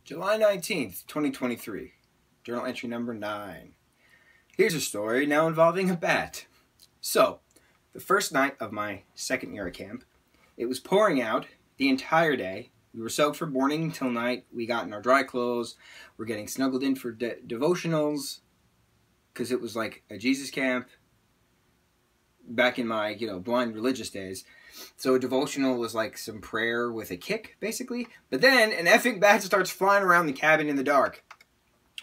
July 19th, 2023. Journal entry number 9. Here's a story now involving a bat. So, the first night of my second year at camp, it was pouring out the entire day. We were soaked from morning till night. We got in our dry clothes. We're getting snuggled in for devotionals because it was like a Jesus camp back in my, blind religious days. So a devotional was like some prayer with a kick, basically. But then an effing bat starts flying around the cabin in the dark.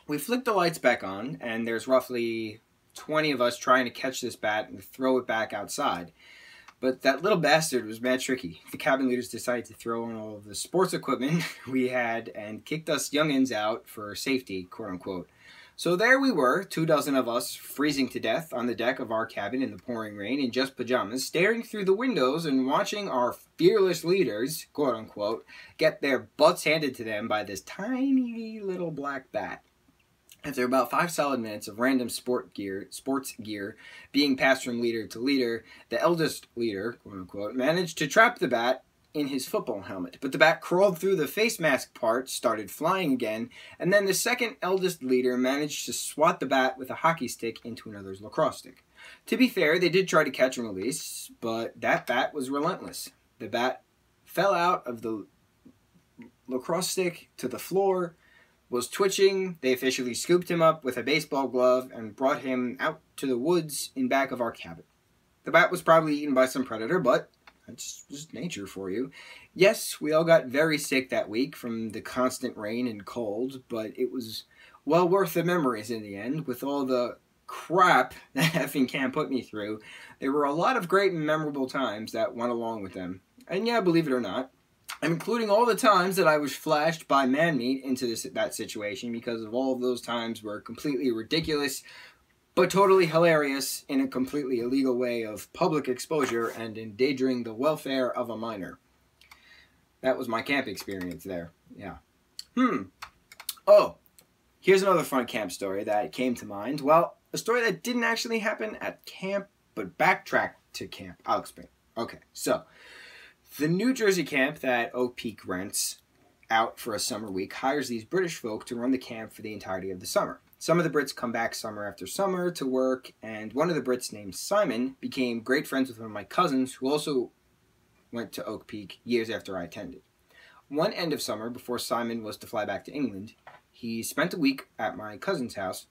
We flick the lights back on, and there's roughly 20 of us trying to catch this bat and throw it back outside. But that little bastard was mad tricky. The cabin leaders decided to throw on all of the sports equipment we had and kicked us youngins out for safety, quote unquote. So there we were, 24 of us, freezing to death on the deck of our cabin in the pouring rain in just pajamas, staring through the windows and watching our fearless leaders, quote unquote, get their butts handed to them by this tiny little black bat. After about 5 solid minutes of random sports gear being passed from leader to leader, the eldest leader, quote unquote, managed to trap the bat in his football helmet. But the bat crawled through the face mask part, started flying again, and then the second eldest leader managed to swat the bat with a hockey stick into another's lacrosse stick. To be fair, they did try to catch and release, but that bat was relentless. The bat fell out of the lacrosse stick to the floor, was twitching. They officially scooped him up with a baseball glove and brought him out to the woods in back of our cabin. The bat was probably eaten by some predator, but that's just nature for you. Yes, we all got very sick that week from the constant rain and cold, but it was well worth the memories in the end. With all the crap that effing camp put me through, there were a lot of great and memorable times that went along with them. And yeah, believe it or not, I'm including all the times that I was flashed by man-meat into that situation, because of all of those times were completely ridiculous, but totally hilarious in a completely illegal way of public exposure and endangering the welfare of a minor. That was my camp experience there. Yeah. Oh, here's another fun camp story that came to mind. Well, a story that didn't actually happen at camp, but backtracked to camp. I'll explain. Okay, so the New Jersey camp that Oak Peak rents out for a summer week hires these British folk to run the camp for the entirety of the summer. Some of the Brits come back summer after summer to work, and one of the Brits named Simon became great friends with one of my cousins who also went to Oak Peak years after I attended. One end of summer, before Simon was to fly back to England, he spent a week at my cousin's house,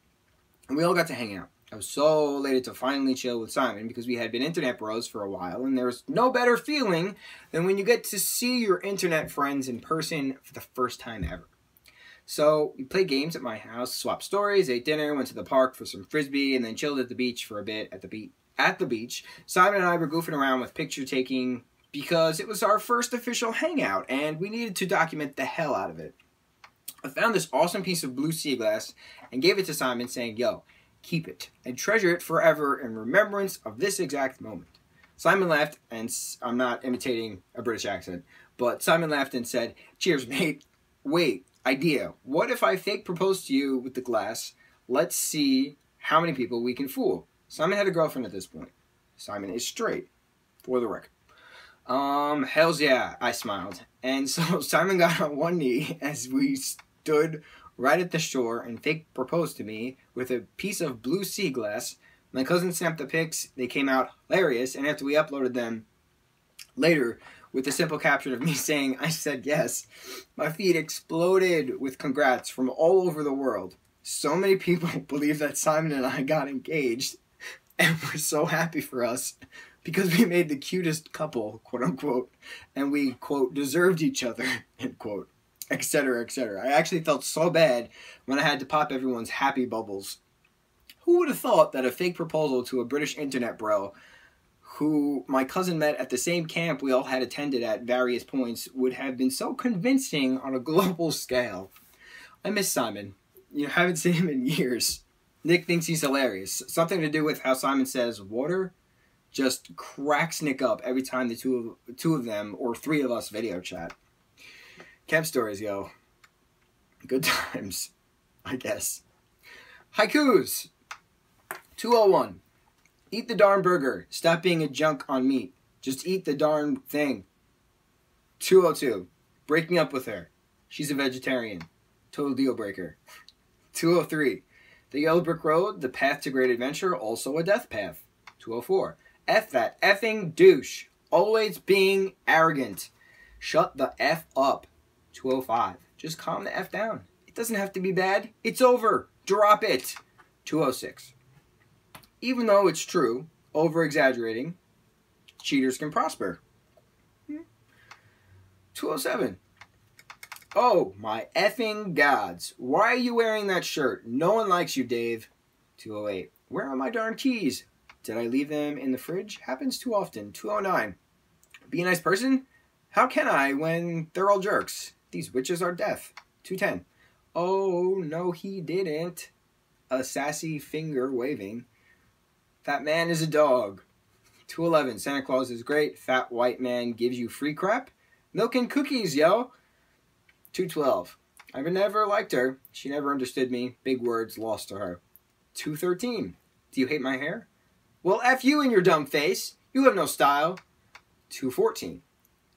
and we all got to hang out. I was so elated to finally chill with Simon because we had been internet bros for a while, and there's no better feeling than when you get to see your internet friends in person for the first time ever. So we played games at my house, swapped stories, ate dinner, went to the park for some frisbee, and then chilled at the beach for a bit at the beach. Simon and I were goofing around with picture taking because it was our first official hangout, and we needed to document the hell out of it. I found this awesome piece of blue sea glass and gave it to Simon, saying, "Yo, keep it and treasure it forever in remembrance of this exact moment." Simon laughed, and I'm not imitating a British accent, but Simon laughed and said, "Cheers, mate. Wait, idea. What if I fake propose to you with the glass? Let's see how many people we can fool." Simon had a girlfriend at this point. Simon is straight, for the record. Hells yeah, I smiled. And so Simon got on one knee as we stood right at the shore and fake proposed to me with a piece of blue sea glass. My cousin snapped the pics. They came out hilarious, and after we uploaded them later with a simple caption of me saying I said yes, my feed exploded with congrats from all over the world. So many people believe that Simon and I got engaged, and we're so happy for us because we made the cutest couple, quote unquote, and we, quote, deserved each other, end quote, etc., etc. I actually felt so bad when I had to pop everyone's happy bubbles. Who would have thought that a fake proposal to a British internet bro who my cousin met at the same camp we all had attended at various points would have been so convincing on a global scale? I miss Simon. Haven't seen him in years. Nick thinks he's hilarious. Something to do with how Simon says water just cracks Nick up every time the two of them or 3 of us video chat. Camp stories, yo. Good times, I guess. Haikus. 201. Eat the darn burger. Stop being a junk on meat. Just eat the darn thing. 202. Breaking up with her. She's a vegetarian. Total deal breaker. 203. The yellow brick road, the path to great adventure, also a death path. 204. F that effing douche. Always being arrogant. Shut the F up. 205. Just calm the F down. It doesn't have to be bad. It's over. Drop it. 206. Even though it's true, over-exaggerating, cheaters can prosper. 207. Oh, my effing gods. Why are you wearing that shirt? No one likes you, Dave. 208. Where are my darn keys? Did I leave them in the fridge? Happens too often. 209. Be a nice person? How can I when they're all jerks? These witches are deaf. 210. Oh, no, he didn't. A sassy finger waving. That man is a dog. 211. Santa Claus is great. Fat white man gives you free crap. Milk and cookies, yo. 212. I've never liked her. She never understood me. Big words lost to her. 213. Do you hate my hair? Well, F you and your dumb face. You have no style. 214.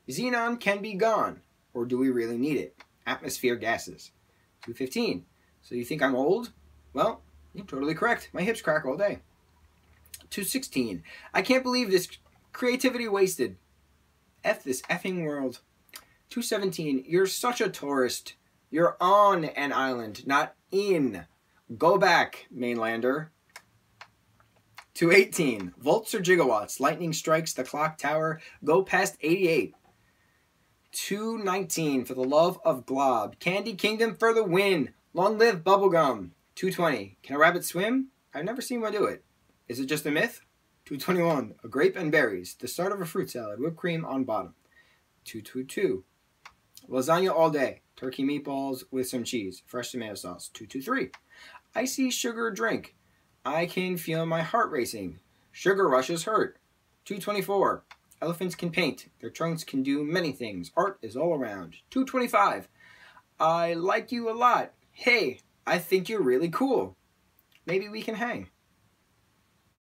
Xenon can be gone. Or do we really need it? Atmosphere gases. 215. So you think I'm old? Well, you're totally correct. My hips crack all day. 216. I can't believe this creativity wasted. F this effing world. 217. You're such a tourist. You're on an island, not in. Go back, mainlander. 218. Volts or gigawatts. Lightning strikes the clock tower. Go past 88. 219. For the love of glob. Candy Kingdom for the win. Long live bubblegum. 220. Can a rabbit swim? I've never seen one do it. Is it just a myth? 221. A grape and berries. The start of a fruit salad. Whipped cream on bottom. 222. Lasagna all day. Turkey meatballs with some cheese. Fresh tomato sauce. 223. Icy sugar drink. I can feel my heart racing. Sugar rushes hurt. 224. Elephants can paint. Their trunks can do many things. Art is all around. 225. I like you a lot. Hey, I think you're really cool. Maybe we can hang.